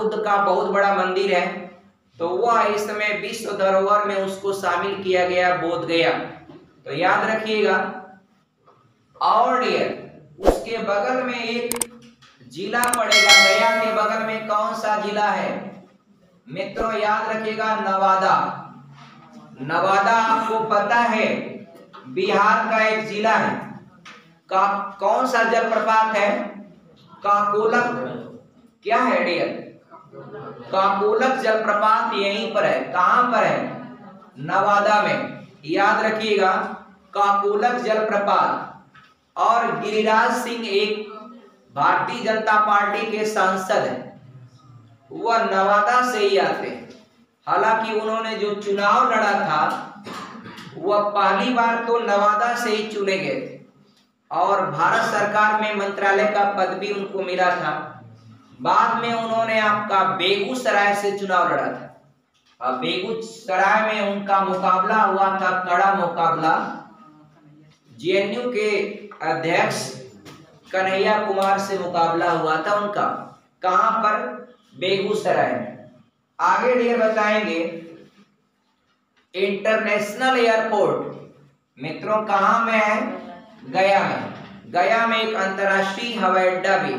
बुद्ध का बहुत बड़ा मंदिर है, तो वह इस समय विश्व धरोहर में उसको शामिल किया गया बोध गया, तो याद रखिएगा। और डियर उसके बगल में एक जिला पड़ेगा, गया के बगल में कौन सा जिला है मित्रों, याद रखिएगा, नवादा। नवादा आपको पता है बिहार का एक जिला है। कौन सा जलप्रपात है, काकोलक, क्या है डियर, काकोलक जलप्रपात यहीं पर है। कहां पर है, नवादा में, याद रखिएगा, काकोलक जलप्रपात। और गिरिराज सिंह एक भारतीय जनता पार्टी के सांसद हैं, वह नवादा से ही आते हैं। हालांकि उन्होंने जो चुनाव लड़ा था वह पहली बार तो नवादा से ही चुने गए थे और भारत सरकार में मंत्रालय का पद भी उनको मिला था। बाद में उन्होंने आपका बेगूसराय से चुनाव लड़ा था। बेगूसराय में उनका मुकाबला हुआ था, कड़ा मुकाबला, जेएनयू के अध्यक्ष कन्हैया कुमार से मुकाबला हुआ था उनका। कहां पर, बेगूसराय में। आगे डियर बताएंगे इंटरनेशनल एयरपोर्ट मित्रों कहां में है, गया में। गया में एक अंतर्राष्ट्रीय हवाई अड्डा भी।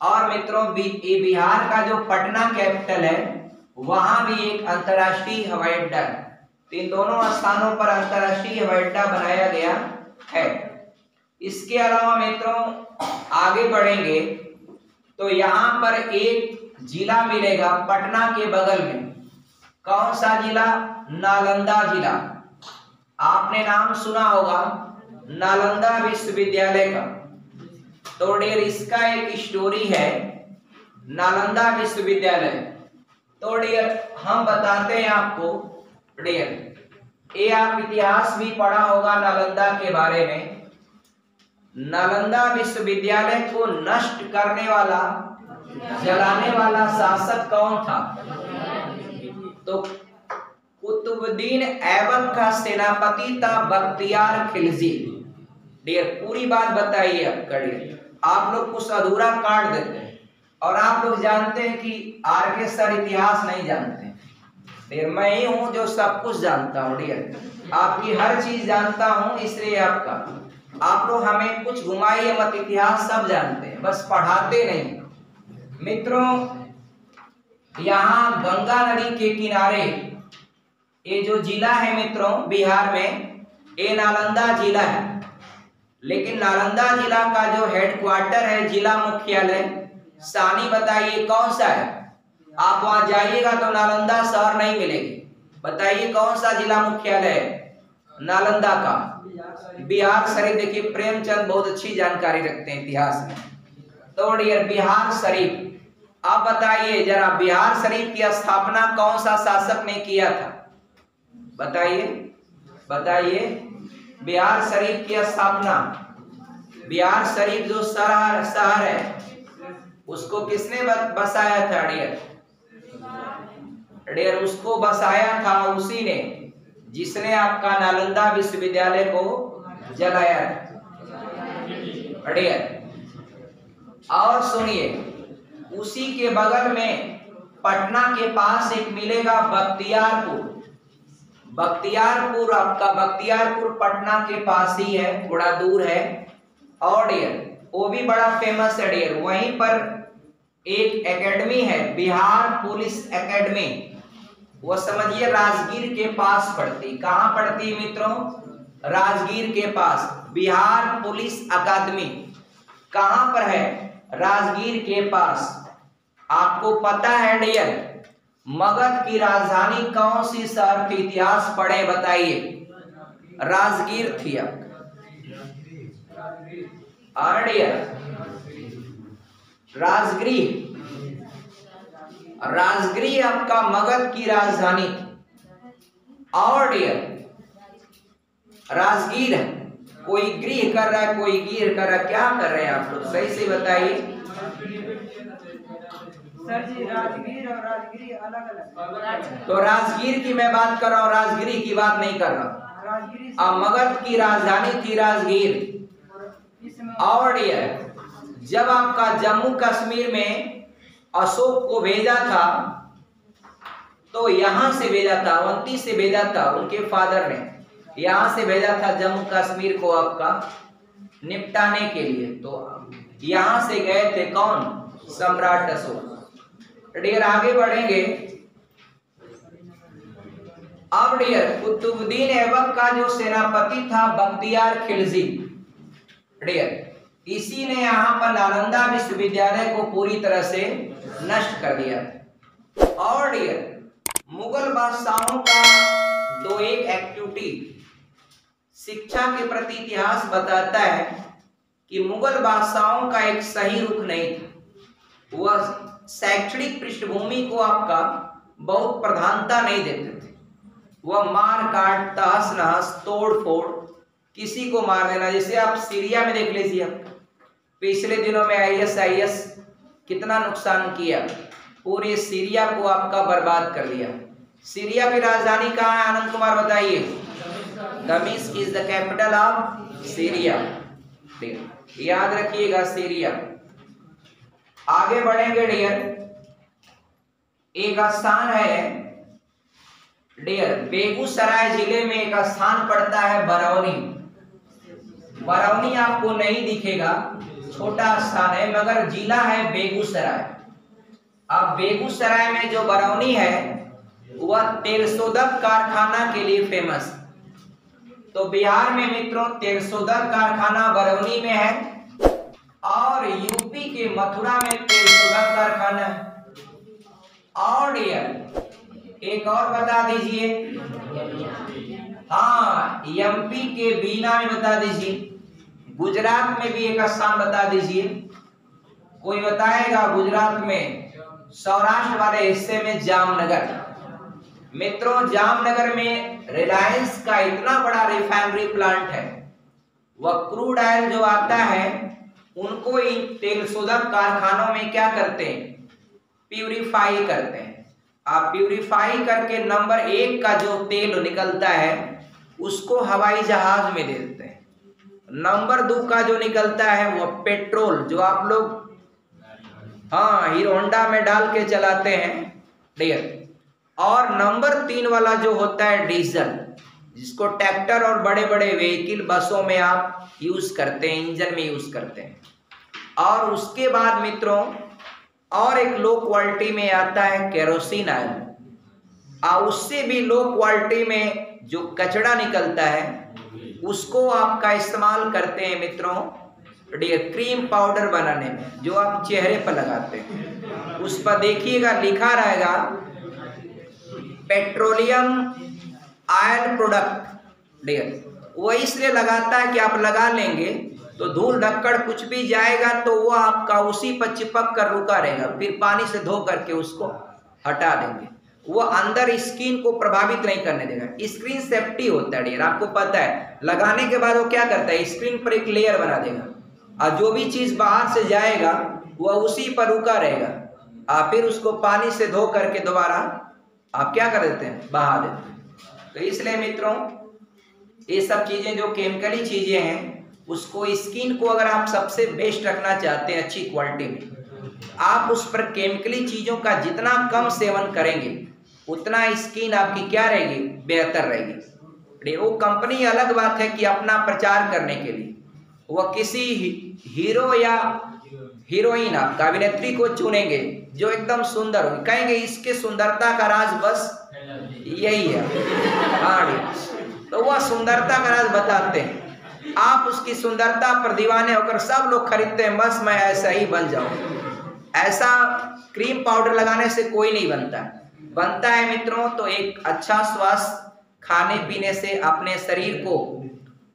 और मित्रों बिहार का जो पटना कैपिटल है वहां भी एक अंतर्राष्ट्रीय हवाई अड्डा है। तो इन दोनों स्थानों पर अंतर्राष्ट्रीय हवाई अड्डा बनाया गया है। इसके अलावा मित्रों आगे बढ़ेंगे तो यहाँ पर एक जिला मिलेगा पटना के बगल में। कौन सा जिला, नालंदा जिला। आपने नाम सुना होगा नालंदा विश्वविद्यालय का। तो डियर इसका एक स्टोरी है, नालंदा विश्वविद्यालय। तो डियर हम बताते हैं आपको, डियर ये आप इतिहास भी पढ़ा होगा नालंदा के बारे में। नालंदा विश्वविद्यालय को नष्ट करने वाला, जलाने वाला शासक कौन था, तो कुतुबुद्दीन ऐबक का सेनापति था बख्तियार खिलजी। डियर पूरी बात बताइए आपका डियर, आप लोग कुछ अधूरा काट देते हैं और आप लोग जानते हैं कि आरके सर इतिहास नहीं जानते। डियर मैं ही हूं जो सब कुछ जानता हूं डियर, आपकी हर चीज जानता हूं, इसलिए आप लोग हमें कुछ घुमाइए मत, इतिहास सब जानते हैं, बस पढ़ाते नहीं। मित्रों यहाँ गंगा नदी के किनारे ये जो जिला है मित्रों बिहार में, ये नालंदा जिला है। लेकिन नालंदा जिला का जो हेडक्वार्टर है, जिला मुख्यालय, सानी बताइए कौन सा है। आप वहां जाइएगा तो नालंदा शहर नहीं मिलेगी। बताइए कौन सा जिला मुख्यालय है नालंदा का, बिहार शरीफ। देखिए प्रेमचंद बहुत अच्छी जानकारी रखते हैं इतिहास में। तो डियर बिहार शरीफ, आप बताइए जरा बिहार शरीफ की स्थापना कौन सा शासक ने किया था, बताइए बताइए। बिहार शरीफ की स्थापना, बिहार शरीफ जो शहर है उसको किसने बसाया था डियर, डियर उसको बसाया था उसी ने जिसने आपका नालंदा विश्वविद्यालय को जलाया था डियर। और सुनिए उसी के बगल में पटना के पास एक मिलेगा बख्तियारपुर। बख्तियारपुर आपका, बख्तियारपुर पटना के पास ही है, थोड़ा दूर है। और डियर वो भी बड़ा फेमस है डियर। वहीं पर एक एकेडमी है, बिहार पुलिस एकेडमी, वो समझिए राजगीर के पास पड़ती। कहां पड़ती मित्रों, राजगीर के पास बिहार पुलिस अकादमी। कहां पर है, राजगीर के पास। आपको पता है डियर मगध की राजधानी कौन सी शहर थी, इतिहास पढ़े बताइए, राजगीर थी। डियर राजगीर आपका मगध की राजधानी थी। और डियर राजगीर, कोई गृह कर रहा है कोई गिर कर रहा है, क्या कर रहे हैं आप लोग, सही से बताइए। सर जी राजगीर और राजगिरी अलग अलग। तो राजगीर की मैं बात कर रहा हूँ, राजगिरी की बात नहीं कर रहा। मगध की राजधानी थी राजगीर। और डियर जब आपका जम्मू कश्मीर में अशोक को भेजा था, तो यहां से भेजा था, अवंती से भेजा था, उनके फादर ने यहां से भेजा था जम्मू कश्मीर को आपका निपटाने के लिए। तो यहां से गए थे कौन? सम्राट अशोक। डियर आगे बढ़ेंगे। अब डियर कुतुबुद्दीन ऐबक का जो सेनापति था बख्तियार खिलजी, डियर इसी ने यहाँ पर नालंदा विश्वविद्यालय को पूरी तरह से नष्ट कर दिया था। और डियर मुगल बादशाहों का दो एक एक्टिविटी शिक्षा के प्रति इतिहास बताता है कि मुगल बादशाहों का एक सही रुख नहीं था। वह शैक्षणिक पृष्ठभूमि को आपका बहुत प्रधानता नहीं देते थे। वह मार काट, तहस नहस, तोड़ फोड़, किसी को मार देना। जैसे आप सीरिया में देख लीजिए, पिछले दिनों में ISIS कितना नुकसान किया, पूरे सीरिया को आपका बर्बाद कर दिया। सीरिया की राजधानी कहाँ है आनंद कुमार बताइए? दमिश्क is the capital of Syria. याद रखिएगा सीरिया। आगे बढ़ेंगे डियर, एक स्थान है डियर बेगूसराय जिले में एक स्थान पड़ता है बरौनी। बरौनी आपको नहीं दिखेगा, छोटा स्थान है, मगर जिला है बेगूसराय। अब बेगूसराय में जो बरौनी है वह तेलशोधक कारखाना के लिए फेमस। तो बिहार में मित्रों तेलशोधक कारखाना बरौनी में है, और यूपी के मथुरा में तेलशोधक कारखाना है। और एक और बता दीजिए, हाँ MP के बीना में बता दीजिए। गुजरात में भी एक स्थान बता दीजिए, कोई बताएगा? गुजरात में सौराष्ट्र वाले हिस्से में जामनगर। मित्रों जामनगर में रिलायंस का इतना बड़ा रिफाइनरी प्लांट है, वह क्रूड ऑयल जो आता है उनको इन तेलशोधक कारखानों में क्या करते हैं? प्यूरिफाई करते हैं। आप प्यूरिफाई करके नंबर 1 का जो तेल निकलता है उसको हवाई जहाज में दे देते हैं। नंबर 2 का जो निकलता है वो पेट्रोल, जो आप लोग हाँ हीरो होंडा में डाल के चलाते हैं डियर। और नंबर 3 वाला जो होता है डीजल, जिसको ट्रैक्टर और बड़े बड़े व्हीकल बसों में आप यूज करते हैं, इंजन में यूज करते हैं। और उसके बाद मित्रों और एक लो क्वालिटी में आता है केरोसिन ऑयल। और उससे भी लो क्वालिटी में जो कचरा निकलता है उसको आपका इस्तेमाल करते हैं मित्रों क्रीम पाउडर बनाने में, जो आप चेहरे पर लगाते हैं। उस पर देखिएगा लिखा रहेगा पेट्रोलियम ऑयल प्रोडक्ट डियर। वो इसलिए लगाता है कि आप लगा लेंगे तो धूल धक्कड़ कुछ भी जाएगा तो वो आपका उसी पर चिपक कर रुका रहेगा, फिर पानी से धो करके उसको हटा देंगे। वो अंदर स्किन को प्रभावित नहीं करने देगा। स्क्रीन सेफ्टी होता है डियर, आपको पता है। लगाने के बाद वो क्या करता है, स्क्रीन पर एक लेयर बना देगा, और जो भी चीज बाहर से जाएगा वह उसी पर रुका रहेगा। आप फिर उसको पानी से धो करके दोबारा आप क्या कर देते हैं, बहा देते हैं। तो इसलिए मित्रों ये सब चीजें जो केमिकली चीजें हैं, उसको स्किन को अगर आप सबसे बेस्ट रखना चाहते हैं अच्छी क्वालिटी में, आप उस पर केमिकली चीजों का जितना कम सेवन करेंगे उतना स्किन आपकी क्या रहेगी, बेहतर रहेगी। वो कंपनी अलग बात है कि अपना प्रचार करने के लिए वह किसी हीरो या हीरोइन आपका अभिनेत्री को चुनेंगे जो एकदम सुंदर हो, कहेंगे इसके सुंदरता का राज बस यही है। हाँ, तो वह सुंदरता का राज बताते हैं। आप उसकी सुंदरता पर दीवाने होकर सब लोग खरीदते हैं, बस मैं ऐसा ही बन जाऊं। ऐसा क्रीम पाउडर लगाने से कोई नहीं बनता है मित्रों। तो एक अच्छा स्वास्थ्य खाने पीने से अपने शरीर को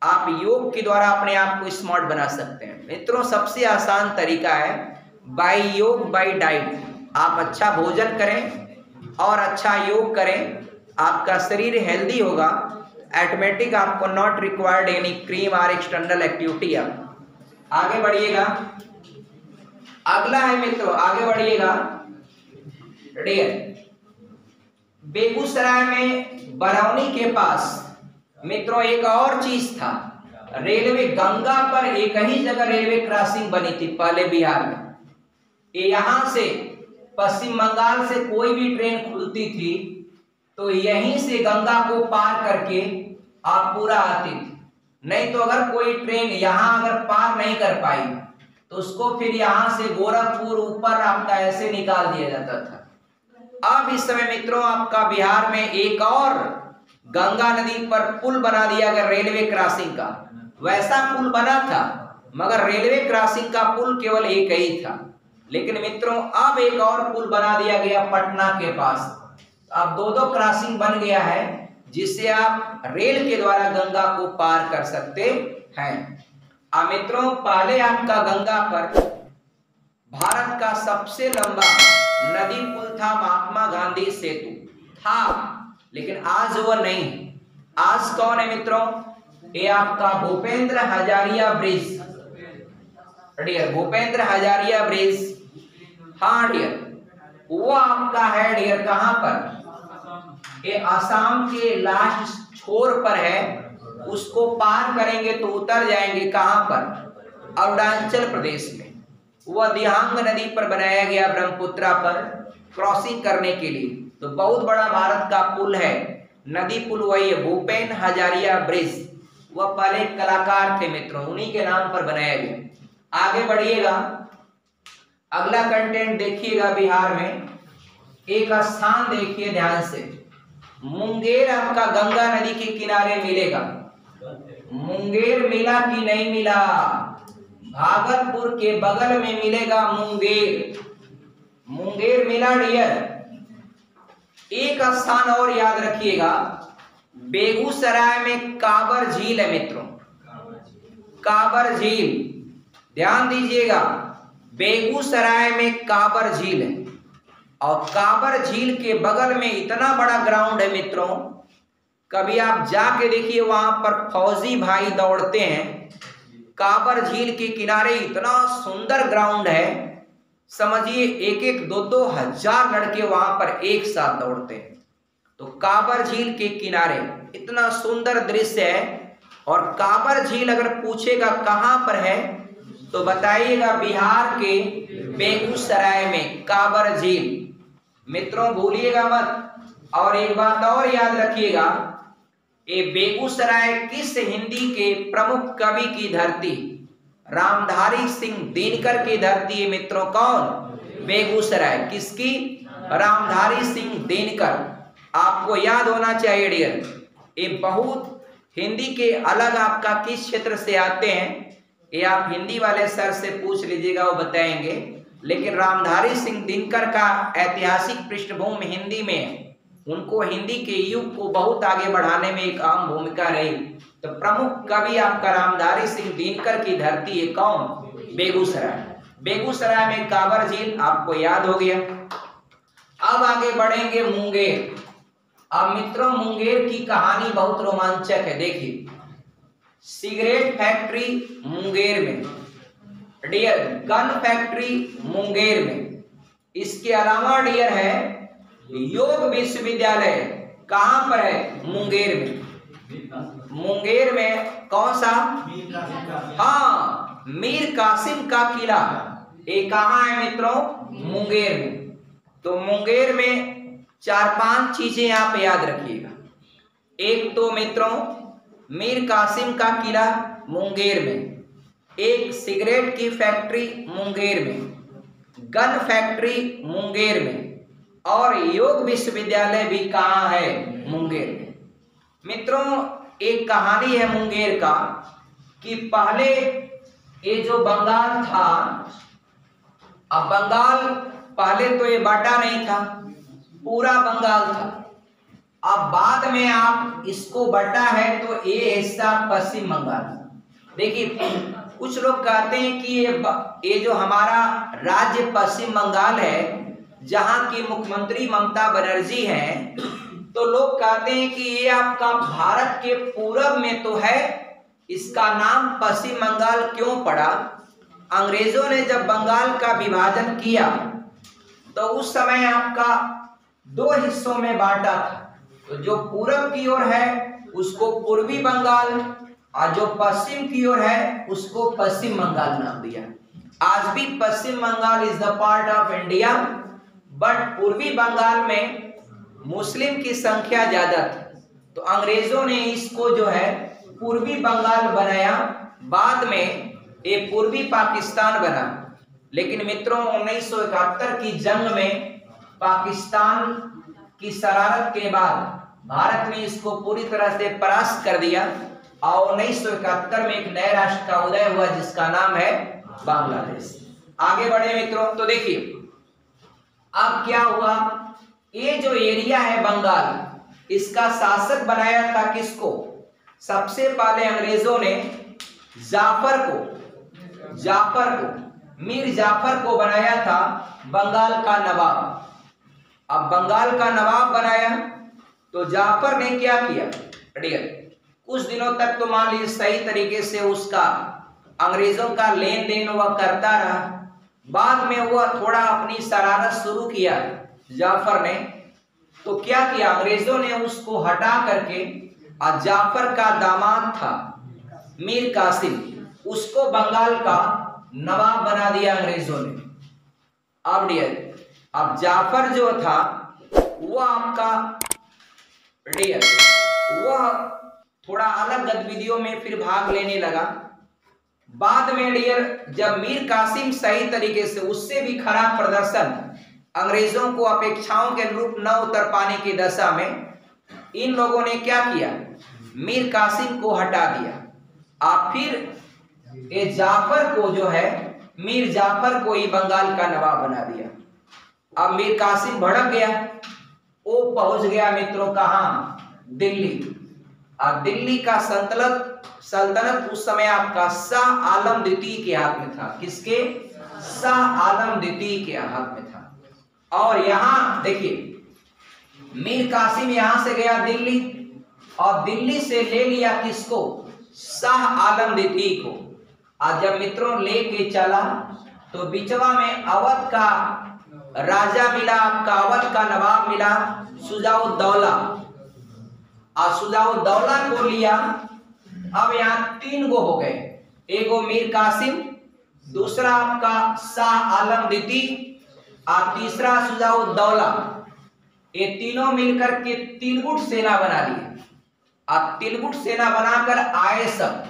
आप योग के द्वारा अपने आप को स्मार्ट बना सकते हैं मित्रों। सबसे आसान तरीका है बाय योग बाय डाइट। आप अच्छा भोजन करें और अच्छा योग करें, आपका शरीर हेल्दी होगा। ऑटोमेटिक आपको नॉट रिक्वायर्ड एनी क्रीम और एक्सटर्नल एक्टिविटी। आगे बढ़िएगा, अगला है मित्रों, आगे बढ़िएगा। बेगूसराय में बरौनी के पास मित्रों एक और चीज था, रेलवे गंगा पर एक ही जगह रेलवे क्रॉसिंग बनी थी पहले बिहार में। यहां से पश्चिम बंगाल से कोई भी ट्रेन खुलती थी तो यहीं से गंगा को पार करके आप पूरा आते थे। नहीं तो अगर कोई ट्रेन यहाँ अगर पार नहीं कर पाई तो उसको फिर यहाँ से गोरखपुर ऊपर आपका ऐसे निकाल दिया जाता था। अब इस समय मित्रों आपका बिहार में एक और गंगा नदी पर पुल बना दिया गया रेलवे क्रॉसिंग का। वैसा पुल बना था मगर रेलवे क्रॉसिंग का पुल केवल एक ही था, लेकिन मित्रों अब एक और पुल बना दिया गया पटना के पास। अब दो क्रॉसिंग बन गया है जिससे आप रेल के द्वारा गंगा को पार कर सकते हैं। मित्रों पहले आपका गंगा पर भारत का सबसे लंबा नदी पुल था महात्मा गांधी सेतु था, लेकिन आज वो नहीं। आज कौन है मित्रों? ये आपका Bhupendra Hazaria bridge. Dear Bhupendra Hazaria bridge, हाँ डियर, वो आपका है डियर कहां पर? ये असम के लास्ट छोर पर है। उसको पार करेंगे तो उतर जाएंगे कहां पर? अरुणाचल प्रदेश में। वह दिहांग नदी पर बनाया गया ब्रह्मपुत्रा पर क्रॉसिंग करने के लिए। तो बहुत बड़ा भारत का पुल है, नदी पुल वही है भूपेन हजारिया ब्रिज। वह पहले कलाकार थे मित्रों, उन्हीं के नाम पर बनाया गया। आगे बढ़िएगा, अगला कंटेंट देखिएगा। बिहार में एक स्थान देखिए ध्यान से, मुंगेर आपका गंगा नदी के किनारे मिलेगा। मुंगेर मिला कि नहीं मिला? भागलपुर के बगल में मिलेगा मुंगेर। मुंगेर मिला डियर। एक स्थान और याद रखिएगा, बेगूसराय में काबर झील है मित्रों। काबर झील ध्यान दीजिएगा, बेगूसराय में काबर झील है। और काबर झील के बगल में इतना बड़ा ग्राउंड है मित्रों, कभी आप जाके देखिए, वहां पर फौजी भाई दौड़ते हैं। काबर झील के किनारे इतना सुंदर ग्राउंड है, समझिए एक एक दो हजार लड़के वहां पर एक साथ दौड़ते हैं। तो काबर झील के किनारे इतना सुंदर दृश्य है। और काबर झील अगर पूछेगा कहां पर है तो बताइएगा बिहार के बेगूसराय में काबर झील। मित्रों भूलिएगा मत। और एक बात और याद रखिएगा, ये बेगूसराय किस हिंदी के प्रमुख कवि की धरती? रामधारी सिंह दिनकर की धरती है मित्रों। कौन? बेगूसराय। किसकी? रामधारी सिंह दिनकर। आपको याद होना चाहिए डियर। ये बहुत हिंदी के अलग आपका किस क्षेत्र से आते हैं, ये आप हिंदी वाले सर से पूछ लीजिएगा, वो बताएंगे। लेकिन रामधारी सिंह दिनकर का ऐतिहासिक पृष्ठभूमि हिंदी में, उनको हिंदी के युग को बहुत आगे बढ़ाने में एक अहम भूमिका रही। तो प्रमुख कवि आपका रामधारी सिंह दिनकर की धरती है कौन? बेगूसराय। बेगूसराय में काबर झील आपको याद हो गया। अब आगे बढ़ेंगे मुंगेर। अब मित्रों मुंगेर की कहानी बहुत रोमांचक है। देखिए, सिगरेट फैक्ट्री मुंगेर में, डियर गन फैक्ट्री मुंगेर में। इसके अलावा डियर है योग विश्वविद्यालय। कहां पर है? मुंगेर में। मुंगेर में कौन सा? हाँ, मीर कासिम का किला। ये कहां है मित्रों? मुंगेर में। तो मुंगेर में 4-5 चीजें आप याद रखिएगा। एक तो मित्रों मीर कासिम का किला मुंगेर में, एक सिगरेट की फैक्ट्री मुंगेर में, गन फैक्ट्री मुंगेर में, और योग विश्वविद्यालय भी कहाँ है? मुंगेर में। मित्रों एक कहानी है मुंगेर का कि पहले ये जो बंगाल था, अब बंगाल पहले तो ये बांटा नहीं था, पूरा बंगाल था। अब बाद में आप इसको बटा है तो ये हिस्सा पश्चिम बंगाल। देखिए कुछ लोग कहते हैं कि ये जो हमारा राज्य पश्चिम बंगाल है, जहां की मुख्यमंत्री ममता बनर्जी हैं, तो लोग कहते हैं कि ये आपका भारत के पूरब में तो है, इसका नाम पश्चिम बंगाल क्यों पड़ा? अंग्रेजों ने जब बंगाल का विभाजन किया तो उस समय आपका 2 हिस्सों में बांटा था। तो जो पूरब की ओर है उसको पूर्वी बंगाल, और जो पश्चिम की ओर है उसको पश्चिम बंगाल नाम दिया। आज भी Paschim Bengal is the part of India, but पूर्वी बंगाल में मुस्लिम की संख्या ज्यादा थी, तो अंग्रेजों ने इसको जो है पूर्वी बंगाल बनाया। बाद में ये पूर्वी पाकिस्तान बना। लेकिन मित्रों 1971 की जंग में पाकिस्तान की शरारत के बाद भारत ने इसको पूरी तरह से परास्त कर दिया और 1971 में एक नए राष्ट्र का उदय हुआ जिसका नाम है बांग्लादेश। आगे बढ़े मित्रों, तो देखिए अब क्या हुआ, ये जो एरिया है बंगाल, इसका शासक बनाया था किसको? सबसे पहले अंग्रेजों ने मीर जाफर को बनाया था बंगाल का नवाब। अब बंगाल का नवाब बनाया तो जाफर ने क्या किया, कुछ दिनों तक तो मान लीजिए सही तरीके से उसका अंग्रेजों का लेन देन वह करता रहा। बाद में वह थोड़ा अपनी शरारत शुरू किया जाफर ने, तो क्या किया अंग्रेजों ने उसको हटा करके जाफर का दामाद था मीर कासिम, उसको बंगाल का नवाब बना दिया अंग्रेजों ने। अब जाफर जो था वह आपका वह थोड़ा अलग गतिविधियों में फिर भाग लेने लगा। बाद में जब मीर कासिम सही तरीके से उससे भी खराब प्रदर्शन, अंग्रेजों को अपेक्षाओं के अनुरूप न उतर पाने की दशा में इन लोगों ने क्या किया, मीर कासिम को हटा दिया। आप फिर ये जाफर को जो है मीर जाफर को ही बंगाल का नवाब बना दिया। अब मीर कासिम भड़क गया, वो पहुंच गया मित्रों कहां, दिल्ली। और दिल्ली का सल्तनत उस समय आपका शाह आलम द्वितीय के हाथ में था। किसके? शाह आलम द्वितीय के हाथ में था। और यहां देखिए मीर कासिम यहां से गया दिल्ली और दिल्ली से ले लिया किसको, शाह आलम द्वितीय को। आज जब मित्रों लेके चला तो बिचवा में अवध का राजा मिला, आपका अवध का नवाब मिला सुजाउद्दौला, और सुजाउद्दौला को लिया। अब यहाँ 3 गो हो गए, एक गो मीर कासिम, दूसरा आपका शाह आलम द्वितीय और तीसरा सुजाउद्दौला। ये तीनों मिलकर के तिलगुट सेना बना ली। और तिलगुट सेना बनाकर आए सब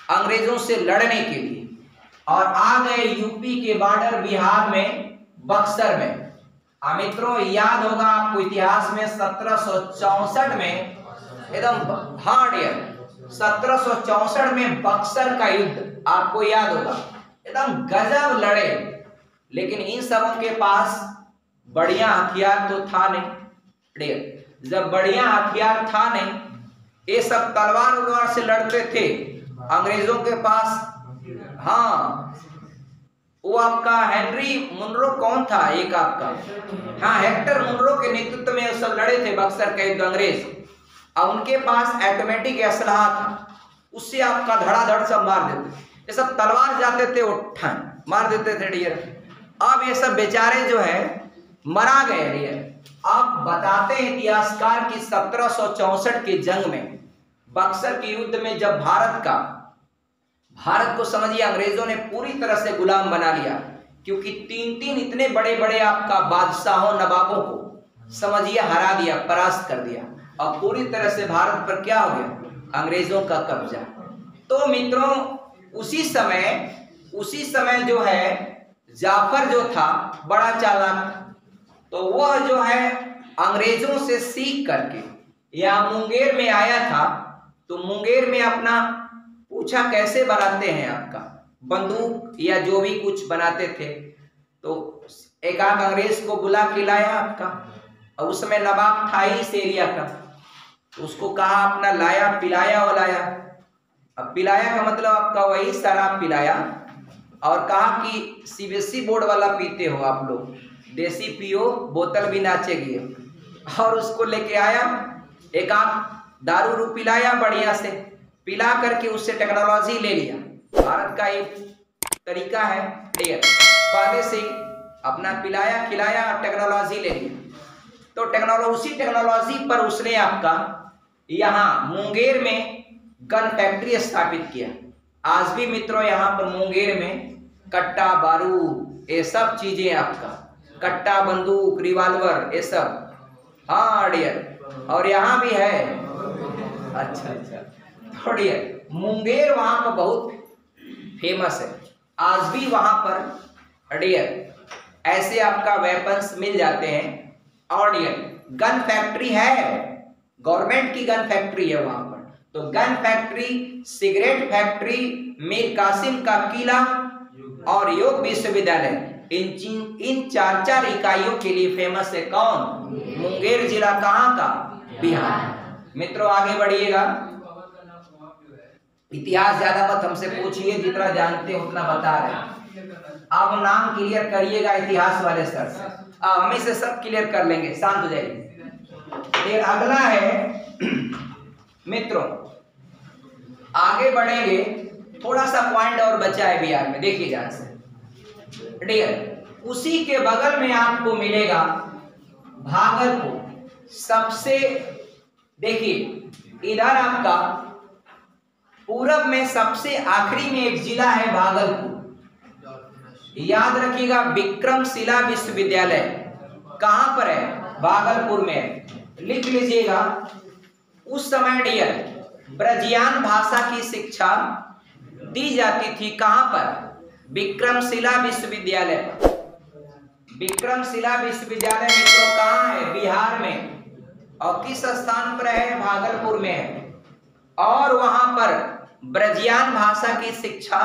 अंग्रेजों से लड़ने के लिए और आ गए यूपी के बॉर्डर बिहार में बक्सर में। मित्रों याद होगा आपको इतिहास में 1764 में एकदम हार्ड ईयर 1764 में बक्सर का युद्ध आपको याद होगा, एकदम गजब लड़े। लेकिन इन सबों के पास बढ़िया हथियार तो था नहीं। जब बढ़िया हथियार था नहीं, ये सब तलवार से लड़ते थे अंग्रेजों के पास। हाँ, वो आपका हेनरी मुनरो कौन था एक आपका, हाँ हेक्टर मुनरो के नेतृत्व में सब लड़े थे बक्सर के युद्ध अंग्रेज। और उनके पास ऑटोमेटिक असलहा था, उससे आपका धड़ाधड़ सब मार देते। ये सब तलवार जाते थे वो मार देते थे डियर। अब ये सब बेचारे जो है मरा गए डियर। अब बताते हैं इतिहासकार की 1764 की जंग में बक्सर के युद्ध में जब भारत को समझिए अंग्रेजों ने पूरी तरह से गुलाम बना लिया, क्योंकि 3 इतने बड़े बड़े आपका बादशाहों नवाबों को समझिए हरा दिया, परास्त कर दिया और पूरी तरह से भारत पर क्या हो गया, अंग्रेजों का कब्जा। तो मित्रों उसी समय जो है जाफर जो था बड़ा चालाक था, तो वह जो है अंग्रेजों से सीख करके यहाँ मुंगेर में आया था। तो मुंगेर में अपना पूछा कैसे बनाते हैं आपका बंदूक या जो भी कुछ बनाते थे, तो एक आध अंग्रेज को बुला के लाया आपका, और उस समय नवाब था ही इस एरिया का, तो उसको कहा अपना लाया, पिलाया और लाया। अब पिलाया का मतलब आपका वही शराब पिलाया और कहा कि सीबीएसई बोर्ड वाला पीते हो आप लोग, देसी पियो, बोतल भी नाचेगी। और उसको लेके आया, एक आध दारू पिलाया बढ़िया से, पिला करके उससे टेक्नोलॉजी ले लिया। भारत का एक तरीका है पहले से अपना पिलाया खिलाया टेक्नोलॉजी ले लिया। तो उसी टेक्नोलॉजी पर उसने आपका यहाँ मुंगेर में गन फैक्ट्री स्थापित किया। आज भी मित्रों यहाँ पर मुंगेर में कट्टा बारूद ये सब चीजें आपका कट्टा, बंदूक, रिवॉल्वर, ये सब। हाँ डियर, और यहाँ भी है। अच्छा अच्छा, तो डियर मुंगेर वहाँ पर बहुत फेमस है। आज भी वहाँ पर डियर ऐसे आपका वेपन्स मिल जाते हैं। और डियर गन फैक्ट्री है, गवर्नमेंट की गन फैक्ट्री है वहाँ पर। तो gun factory, cigarette factory, Mir Qasim का किला और योग विश्वविद्यालय, इन चार चार इकाइयों के लिए फेमस है कौन? मुंगेर जिला। कहाँ का? बिहार। मित्रों आगे बढ़िएगा। इतिहास ज्यादा मत हमसे पूछिए, जितना जानते हैं उतना बता रहे हैं। आप नाम क्लियर करिएगा इतिहास वाले सर से, हमें से सब क्लियर कर लेंगे, शांत हो जाइए। फिर अगला है मित्रों, आगे बढ़ेंगे, थोड़ा सा पॉइंट और बचा है बिहार में, देखिए ध्यान से डियर। उसी के बगल में आपको मिलेगा भागलपुर। सबसे देखिए इधर आपका पूरब में सबसे आखिरी में एक जिला है भागलपुर। याद रखिएगा विक्रमशिला विश्वविद्यालय कहां पर है? भागलपुर में है। लिख लीजिएगा। उस समय डियर ब्रजियान भाषा की शिक्षा दी जाती थी कहां पर? विक्रमशिला विश्वविद्यालय पर। विक्रमशिला विश्वविद्यालय मित्रों कहाँ है? बिहार में। और किस स्थान पर है? भागलपुर में है। और वहां पर ब्रजियान भाषा की शिक्षा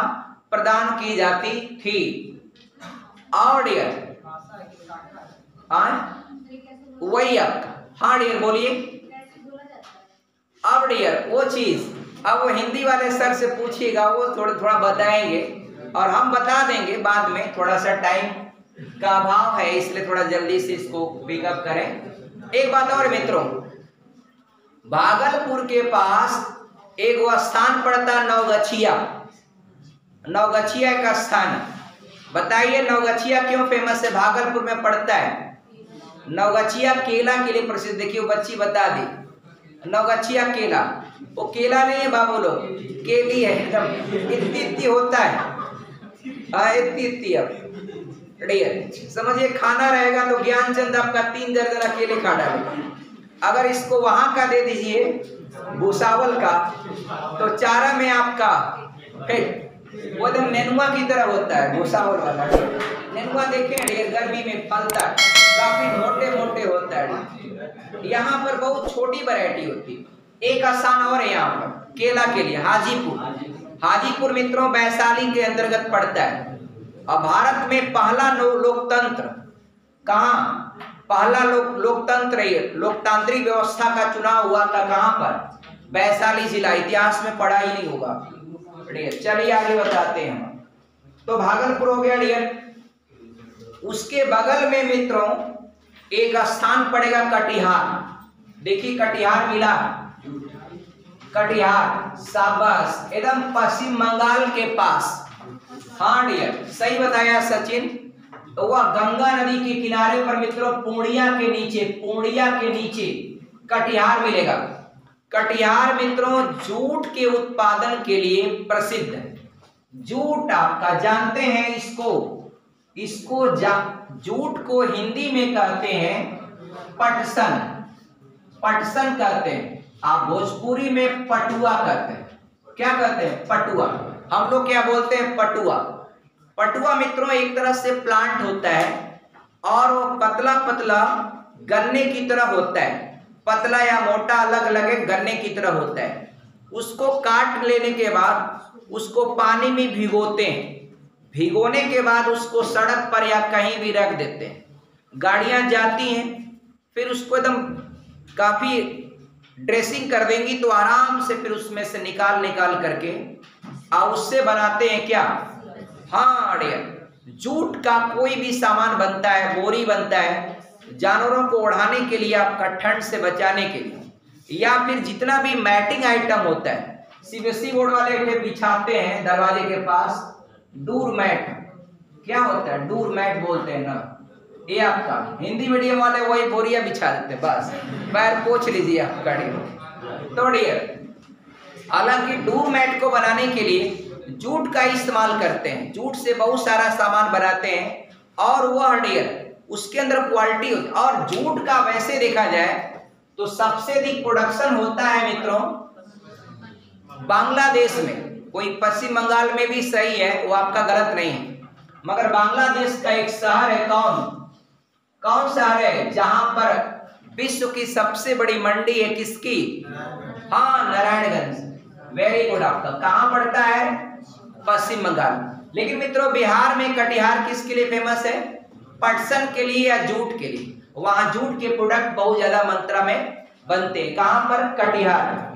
प्रदान की जाती थी। और डियर वही आपका, हाँ डियर बोलिए। अब डियर वो चीज, अब वो हिंदी वाले सर से पूछिएगा, वो थोड़ा बताएंगे और हम बता देंगे बाद में। थोड़ा सा टाइम का अभाव है, इसलिए थोड़ा जल्दी से इसको पिकअप करें। एक बात और मित्रों, भागलपुर के पास एक वो स्थान पड़ता नवगछिया। नवगछिया का स्थान बताइए, नवगछिया क्यों फेमस है? भागलपुर में पड़ता है। नवगछिया केला के लिए प्रसिद्ध। देखिए बच्ची बता दी, नवगछिया केला, वो केला नहीं है बाबू लोग, केली है, एकदम इत्ती होता है। इत्ती अब समझिए, खाना रहेगा तो ज्ञानचंद आपका 3 दर्जन अकेले खा डालेगा। अगर इसको वहां का दे दीजिए भूसावल का, तो चारा में आपका फिट वो एकदम नेनुआ की तरह होता है। भूसावल वाला नेनुआ देखें ढेर गर्मी में फलता है, काफी मोटे मोटे होता है। यहाँ पर बहुत छोटी वैरायटी होती है। एक स्थान और है यहाँ पर केला के लिए, हाजीपुर। हाजीपुर मित्रों वैशाली के अंतर्गत पड़ता है। और भारत में पहला लोकतंत्र कहाँ? पहला लोकतंत्र, लोकतांत्रिक व्यवस्था का चुनाव हुआ था कहाँ पर? वैशाली जिला। इतिहास में पढ़ा ही नहीं होगा। चलिए आगे बताते हैं हम। तो भागलपुर हो गया डियर। उसके बगल में मित्रों एक स्थान पड़ेगा कटिहार। देखिए कटिहार मिला, कटिहार, शाबाश, एकदम पश्चिम बंगाल के पास। हाँ डियर सही बताया सचिन। तो वह गंगा नदी के किनारे पर मित्रों पूर्णिया के नीचे कटिहार मिलेगा। कटिहार मित्रों जूट के उत्पादन के लिए प्रसिद्ध है। जूट आपका जानते हैं इसको जूट को हिंदी में कहते हैं पटसन। पटसन कहते हैं। आप भोजपुरी में पटुआ कहते हैं। क्या कहते हैं? पटुआ। हम लोग क्या बोलते हैं? पटुआ। पटुआ मित्रों एक तरह से प्लांट होता है और वो पतला पतला गन्ने की तरह होता है। पतला या मोटा अलग अलग है, गन्ने की तरह होता है। उसको काट लेने के बाद उसको पानी में भिगोते हैं। भिगोने के बाद उसको सड़क पर या कहीं भी रख देते हैं। गाड़ियां जाती हैं, फिर उसको एकदम काफी ड्रेसिंग कर देंगी तो आराम से फिर उसमें से निकाल करके और उससे बनाते हैं क्या? हाँ डियर जूट का कोई भी सामान बनता है, बोरी बनता है जानवरों को ओढ़ाने के लिए, आपका ठंड से बचाने के लिए, या फिर जितना भी मैटिंग आइटम होता है। सीबीएसई बोर्ड वाले बिछाते हैं दरवाजे के पास, डूर मैट। क्या होता है? डूर मैट बोलते हैं ना। ये आपका हिंदी मीडियम वाले वही बोरिया बिछा देते हैं, बस पैर पोछ लीजिए आप गाड़ी में। तो डियर हालांकि डूर मैट को बनाने के लिए जूट का इस्तेमाल करते हैं। जूट से बहुत सारा सामान बनाते हैं और वह डियर उसके अंदर क्वालिटी होती है। और जूट का वैसे देखा जाए तो सबसे अधिक प्रोडक्शन होता है मित्रों बांग्लादेश में। कोई पश्चिम बंगाल में भी सही है, वो आपका गलत नहीं है, मगर बांग्लादेश का एक शहर है, कौन शहर है जहां पर विश्व की सबसे बड़ी मंडी है, किसकी? हाँ, नारायणगंज। वेरी गुड आपका। कहां पड़ता है? पश्चिम बंगाल। लेकिन मित्रों बिहार में कटिहार किसके लिए फेमस है? पटसन के लिए या जूट के लिए। वहां जूट के प्रोडक्ट बहुत ज्यादा मात्रा में बनते हैं। कहां पर? कटिहार।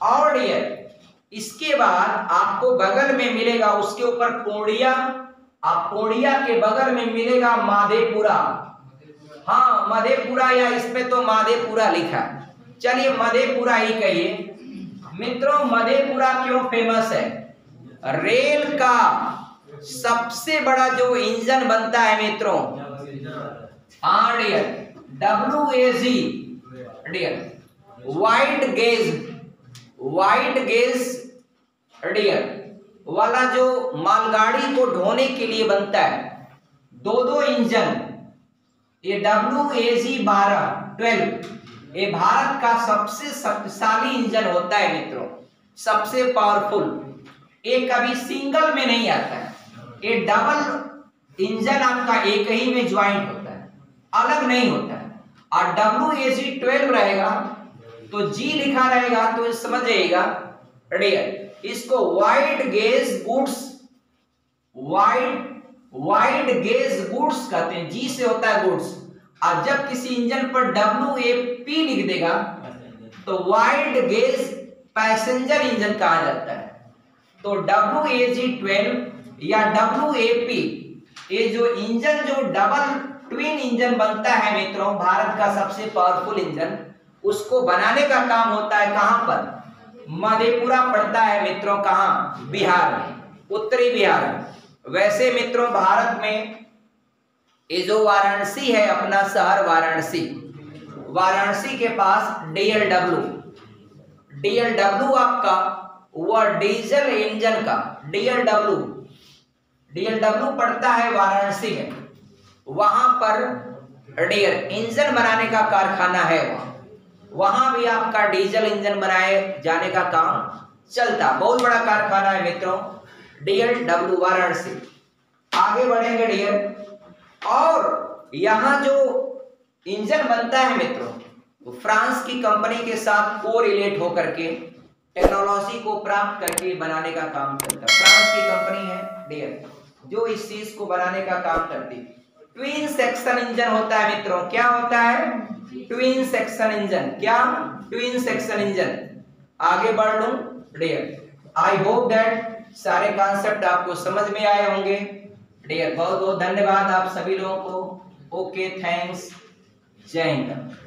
और डियर इसके बाद आपको बगल में मिलेगा, उसके ऊपर पूर्णिया, आप पूर्णिया के बगल में मिलेगा माधेपुरा। हाँ, मधेपुरा, या इसमें तो माधेपुरा लिखा है, चलिए मधेपुरा ही कहिए। मित्रों मधेपुरा क्यों फेमस है? रेल का सबसे बड़ा जो इंजन बनता है मित्रों, हाँ dear, WAG dear, wide gauge dear वाला जो मालगाड़ी को ढोने के लिए बनता है, दो इंजन, ये WAG-12 ये भारत का सबसे शक्तिशाली इंजन होता है मित्रों, सबसे पावरफुल। ये कभी सिंगल में नहीं आता है, ये डबल इंजन आपका एक ही में ज्वाइंट होता है, अलग नहीं होता है। और WAG-12 रहेगा तो G लिखा रहेगा तो समझिएगा डियर, इसको वाइड गेज गुड्स कहते हैं, G से होता है गुड्स। और जब किसी इंजन पर WAP लिख देगा तो वाइड गेज पैसेंजर इंजन कहा जाता है। तो WAG-12 या WAP ये जो इंजन, जो डबल ट्विन इंजन बनता है मित्रों, भारत का सबसे पावरफुल इंजन, उसको बनाने का काम होता है कहां पर? मधेपुरा पड़ता है मित्रों, कहां? बिहार में, उत्तरी बिहार में। वैसे मित्रों भारत में ये जो वाराणसी है, अपना शहर वाराणसी के पास DLW आपका वह डीजल इंजन का DLW पड़ता है वाराणसी में। वहां पर डियर इंजन बनाने का कारखाना है, वहां भी आपका डीजल इंजन बनाए जाने का काम चलता, बहुत बड़ा कारखाना है मित्रों DLW वाराणसी। आगे बढ़ेंगे डियर, और यहाँ जो इंजन बनता है मित्रों, तो फ्रांस की कंपनी के साथ कोरिलेट होकर के टेक्नोलॉजी को प्राप्त करके बनाने का काम करता है। फ्रांस की कंपनी है डियर जो इस चीज को बनाने का काम करती है। ट्विन सेक्शन इंजन होता है मित्रों, क्या होता है? Twin section engine. क्या? Twin section engine. आगे बढ़ लूं डियर, आई होप दैट सारे कॉन्सेप्ट आपको समझ में आए होंगे डियर। बहुत बहुत धन्यवाद आप सभी लोगों को। ओके, थैंक्स, जय हिंद।